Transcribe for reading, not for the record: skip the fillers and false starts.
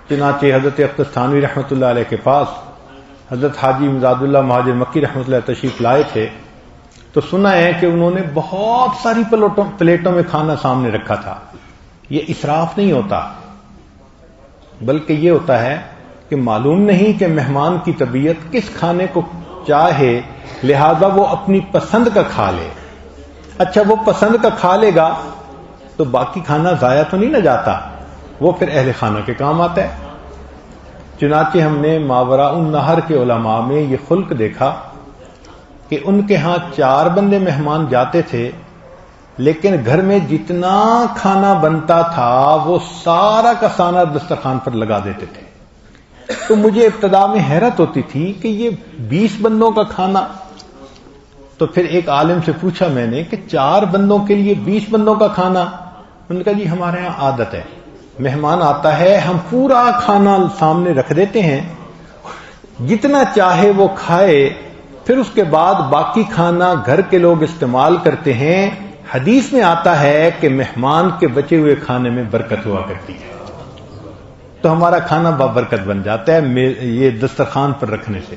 چنانچہ حضرت اختر تھانوی رحمۃ اللہ علیہ کے پاس حضرت حاجی مزاد اللہ مہاجر مکی رحمۃ اللہ تشریف لائے تھے تو سنا ہے کہ انہوں نے بہت ساری پلیٹوں میں کھانا سامنے رکھا تھا. یہ اسراف نہیں ہوتا، بلکہ یہ ہوتا ہے کہ معلوم نہیں کہ مہمان کی طبیعت کس کھانے کو چاہے، لہذا وہ اپنی پسند کا کھا لے. اچھا وہ پسند کا کھا لے گا تو باقی کھانا ضائع تو نہیں نہ جاتا، وہ پھر اہل خانہ کے کام آتا ہے. چنانچہ ہم نے ماوراء النہر کے علماء میں یہ خلق دیکھا کہ ان کے ہاں 4 بندے مہمان جاتے تھے، لیکن گھر میں جتنا کھانا بنتا تھا وہ سارا کا سارا دسترخوان پر لگا دیتے تھے. تو مجھے ابتدا میں حیرت ہوتی تھی کہ یہ 20 بندوں کا کھانا. تو پھر ایک عالم سے پوچھا میں نے کہ 4 بندوں کے لیے 20 بندوں کا کھانا؟ انہوں نے کہا جی ہمارے ہاں عادت ہے، مہمان آتا ہے ہم پورا کھانا سامنے رکھ دیتے ہیں، جتنا چاہے وہ کھائے، پھر اس کے بعد باقی کھانا گھر کے لوگ استعمال کرتے ہیں. حدیث میں آتا ہے کہ مہمان کے بچے ہوئے کھانے میں برکت ہوا کرتی ہے. تو ہمارا کھانا بابرکت بن جاتا ہے یہ دسترخوان پر رکھنے سے.